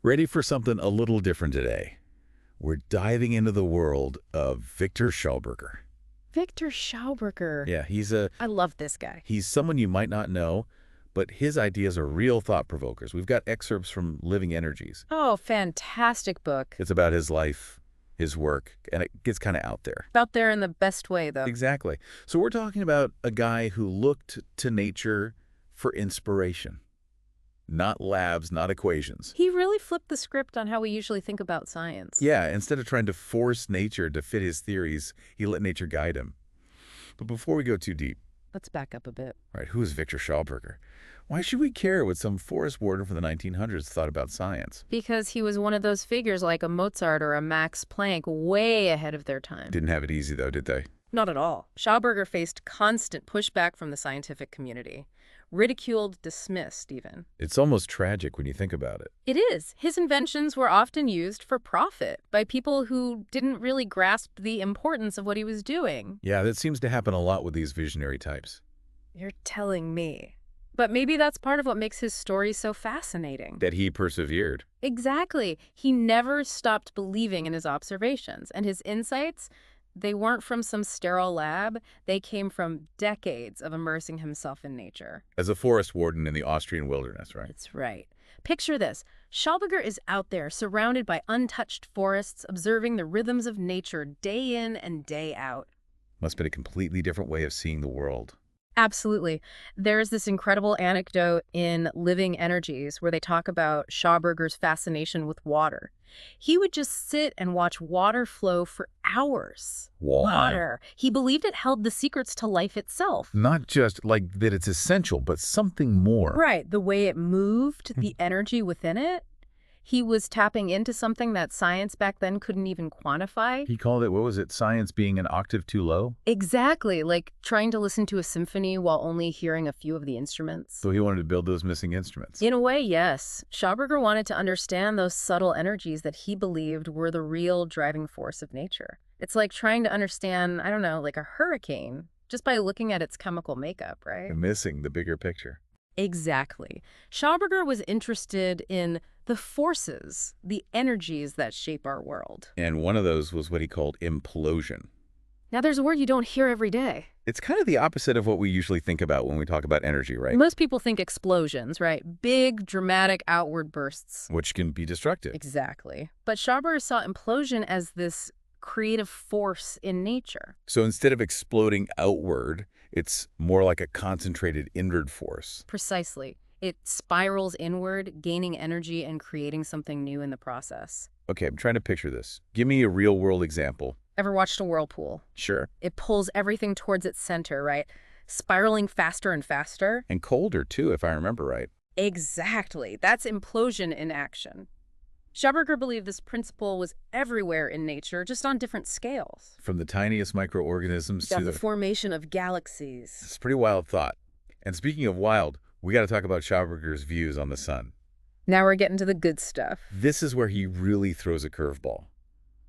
Ready for something a little different today? We're diving into the world of Viktor Schauberger. Viktor Schauberger. Yeah, I love this guy. he's someone you might not know, but his ideas are real thought provokers. We've got excerpts from Living Energies. Oh, fantastic book. It's about his life, his work, and it gets kind of out there. Out there in the best way, though. Exactly. So we're talking about a guy who looked to nature for inspiration. Not labs, not equations. He really flipped the script on how we usually think about science. Yeah, instead of trying to force nature to fit his theories, he let nature guide him. But before we go too deep, Let's back up a bit. right, who is Viktor Schauberger? Why should we care what some forest warden from the 1900s thought about science? Because he was one of those figures like a Mozart or a Max Planck way ahead of their time. Didn't have it easy, though, did they? Not at all. Schauberger faced constant pushback from the scientific community. Ridiculed, dismissed, even. It's almost tragic when you think about it. It is. His inventions were often used for profit by people who didn't really grasp the importance of what he was doing. Yeah, that seems to happen a lot with these visionary types. You're telling me. But maybe that's part of what makes his story so fascinating. That he persevered. Exactly. He never stopped believing in his observations, and his insights, they weren't from some sterile lab. They came from decades of immersing himself in nature. As a forest warden in the Austrian wilderness, right? That's right. Picture this. Schauberger is out there, surrounded by untouched forests, observing the rhythms of nature day in and day out. Must have been a completely different way of seeing the world. Absolutely. There's this incredible anecdote in Living Energies where they talk about Schauberger's fascination with water. He would just sit and watch water flow for hours. Why? Water. He believed it held the secrets to life itself. Not just like that it's essential, but something more. Right. The way it moved, the energy within it. He was tapping into something that science back then couldn't even quantify. He called it, what was it, science being an octave too low? Exactly, like trying to listen to a symphony while only hearing a few of the instruments. So he wanted to build those missing instruments. In a way, yes. Schauberger wanted to understand those subtle energies that he believed were the real driving force of nature. It's like trying to understand, I don't know, like a hurricane, just by looking at its chemical makeup, right? And missing the bigger picture. Exactly. Schauberger was interested in the forces, the energies that shape our world. And one of those was what he called implosion. Now, there's a word you don't hear every day. It's kind of the opposite of what we usually think about when we talk about energy, right? Most people think explosions, right? Big, dramatic outward bursts. Which can be destructive. Exactly. But Schauberger saw implosion as this creative force in nature. So instead of exploding outward, it's more like a concentrated inward force. Precisely. It spirals inward, gaining energy and creating something new in the process. Okay, I'm trying to picture this. Give me a real-world example. Ever watched a whirlpool? Sure. It pulls everything towards its center, right? Spiraling faster and faster. And colder, too, if I remember right. Exactly. That's implosion in action. Schauberger believed this principle was everywhere in nature, just on different scales. From the tiniest microorganisms to The formation of galaxies. It's a pretty wild thought. And speaking of wild, we got to talk about Schauberger's views on the sun. Now we're getting to the good stuff. This is where he really throws a curveball.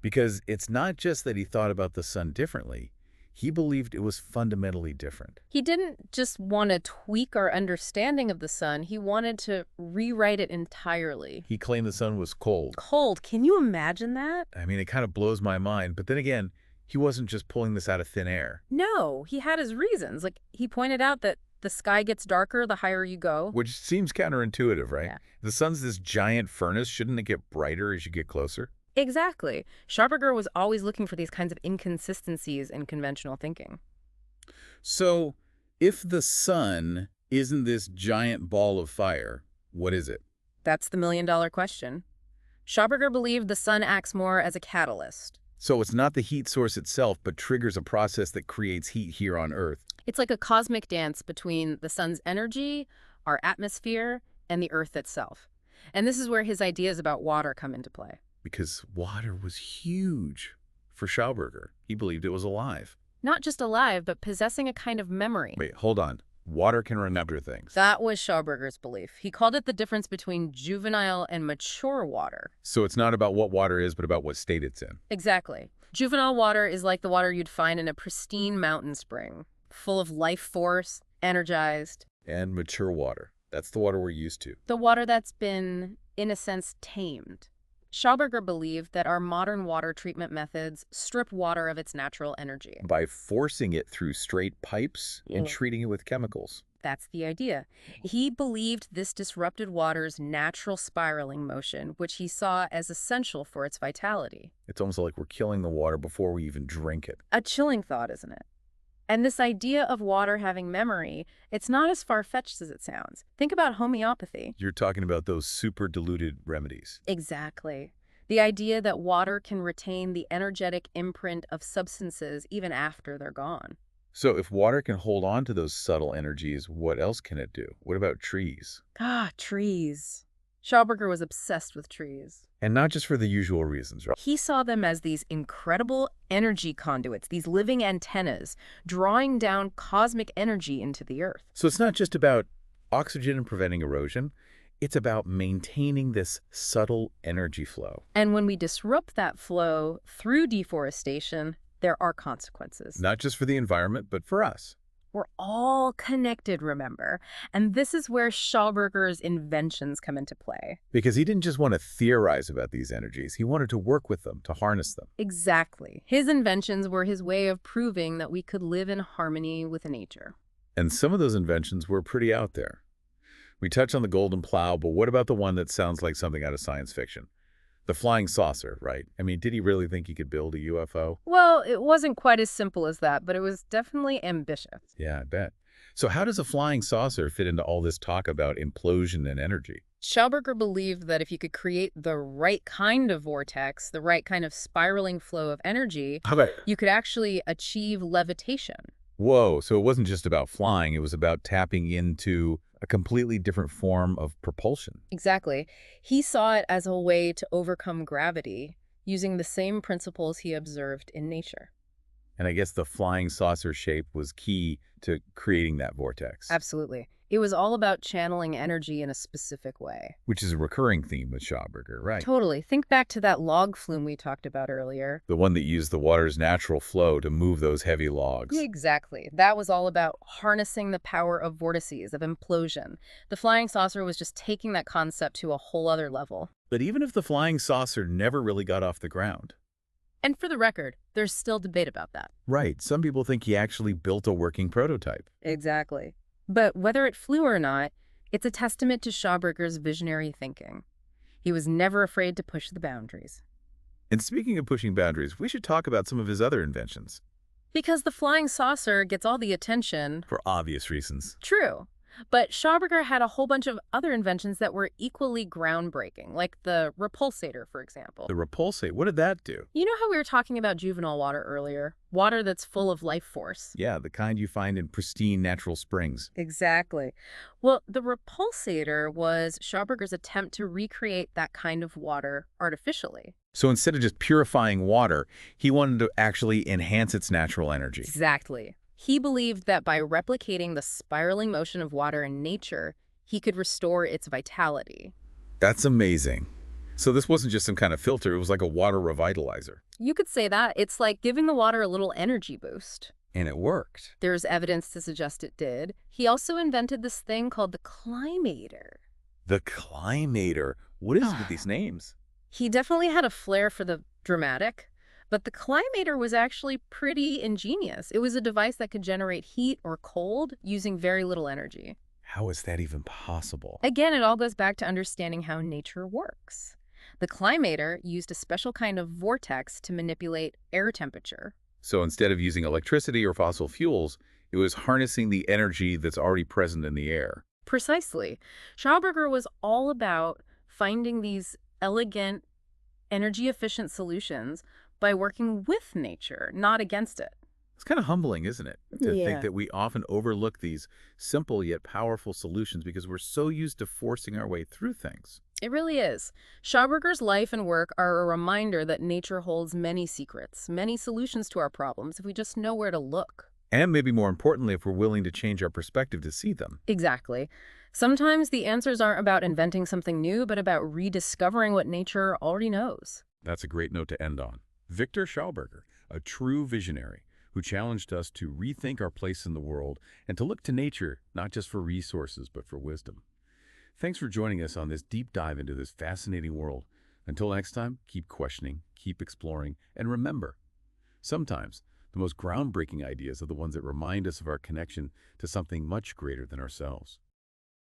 Because it's not just that he thought about the sun differently. He believed it was fundamentally different. He didn't just want to tweak our understanding of the sun. He wanted to rewrite it entirely. He claimed the sun was cold. Cold. Can you imagine that? I mean, it kind of blows my mind. But then again, he wasn't just pulling this out of thin air. No, he had his reasons. Like, he pointed out that the sky gets darker the higher you go. Which seems counterintuitive, right? Yeah. The sun's this giant furnace. Shouldn't it get brighter as you get closer? Exactly. Schauberger was always looking for these kinds of inconsistencies in conventional thinking. So, if the sun isn't this giant ball of fire, what is it? That's the million-dollar question. Schauberger believed the sun acts more as a catalyst. So it's not the heat source itself, but triggers a process that creates heat here on Earth. It's like a cosmic dance between the sun's energy, our atmosphere, and the Earth itself. And this is where his ideas about water come into play. Because water was huge for Schauberger. He believed it was alive. Not just alive, but possessing a kind of memory. Wait, hold on. Water can remember things. That was Schauberger's belief. He called it the difference between juvenile and mature water. So it's not about what water is, but about what state it's in. Exactly. Juvenile water is like the water you'd find in a pristine mountain spring, full of life force, energized. And mature water. That's the water we're used to. The water that's been in a sense, tamed. Schauberger believed that our modern water treatment methods strip water of its natural energy. By forcing it through straight pipes and Yeah. treating it with chemicals. That's the idea. He believed this disrupted water's natural spiraling motion, which he saw as essential for its vitality. It's almost like we're killing the water before we even drink it. A chilling thought, isn't it? And this idea of water having memory, it's not as far-fetched as it sounds. Think about homeopathy. You're talking about those super diluted remedies. Exactly. The idea that water can retain the energetic imprint of substances even after they're gone. So if water can hold on to those subtle energies, what else can it do? What about trees? Ah, trees. Schauberger was obsessed with trees. And not just for the usual reasons, right? He saw them as these incredible energy conduits, these living antennas, drawing down cosmic energy into the earth. So it's not just about oxygen and preventing erosion. It's about maintaining this subtle energy flow. And when we disrupt that flow through deforestation, there are consequences. Not just for the environment, but for us. We're all connected, remember? And this is where Schauberger's inventions come into play. Because he didn't just want to theorize about these energies. He wanted to work with them, to harness them. Exactly. His inventions were his way of proving that we could live in harmony with nature. And some of those inventions were pretty out there. We touched on the golden plow, but what about the one that sounds like something out of science fiction? The flying saucer, right? I mean, did he really think he could build a UFO? Well, it wasn't quite as simple as that, but it was definitely ambitious. Yeah, I bet. So how does a flying saucer fit into all this talk about implosion and energy? Schauberger believed that if you could create the right kind of vortex, the right kind of spiraling flow of energy, Okay. you could actually achieve levitation. Whoa, so it wasn't just about flying, it was about tapping into a completely different form of propulsion. Exactly. He saw it as a way to overcome gravity using the same principles he observed in nature. And I guess the flying saucer shape was key to creating that vortex. Absolutely. It was all about channeling energy in a specific way. Which is a recurring theme with Schauberger, right? Totally. Think back to that log flume we talked about earlier. The one that used the water's natural flow to move those heavy logs. Exactly. That was all about harnessing the power of vortices, of implosion. The flying saucer was just taking that concept to a whole other level. But even if the flying saucer never really got off the ground. And for the record, there's still debate about that. Right, some people think he actually built a working prototype. Exactly. But whether it flew or not, it's a testament to Schauberger's visionary thinking. He was never afraid to push the boundaries. And speaking of pushing boundaries, we should talk about some of his other inventions. Because the flying saucer gets all the attention. For obvious reasons. True. But Schauberger had a whole bunch of other inventions that were equally groundbreaking, like the repulsator, for example. The repulsate, what did that do? You know how we were talking about juvenile water earlier? Water that's full of life force. Yeah, the kind you find in pristine natural springs. Exactly. Well, the repulsator was Schauberger's attempt to recreate that kind of water artificially. So instead of just purifying water, he wanted to actually enhance its natural energy. Exactly. He believed that by replicating the spiraling motion of water in nature, he could restore its vitality. That's amazing. So this wasn't just some kind of filter, it was like a water revitalizer. You could say that. It's like giving the water a little energy boost. And it worked. There's evidence to suggest it did. He also invented this thing called the climator. The climator. What is it with these names? He definitely had a flair for the dramatic. But the climator was actually pretty ingenious. It was a device that could generate heat or cold using very little energy. How is that even possible? Again, it all goes back to understanding how nature works. The climator used a special kind of vortex to manipulate air temperature. So instead of using electricity or fossil fuels, it was harnessing the energy that's already present in the air. Precisely. Schauberger was all about finding these elegant, energy-efficient solutions by working with nature, not against it. It's kind of humbling, isn't it? To Yeah. think that we often overlook these simple yet powerful solutions because we're so used to forcing our way through things. It really is. Schauberger's life and work are a reminder that nature holds many secrets, many solutions to our problems if we just know where to look. And maybe more importantly, if we're willing to change our perspective to see them. Exactly. Sometimes the answers aren't about inventing something new, but about rediscovering what nature already knows. That's a great note to end on. Viktor Schauberger, a true visionary who challenged us to rethink our place in the world and to look to nature not just for resources but for wisdom. Thanks for joining us on this deep dive into this fascinating world. Until next time, keep questioning, keep exploring, and remember, sometimes the most groundbreaking ideas are the ones that remind us of our connection to something much greater than ourselves.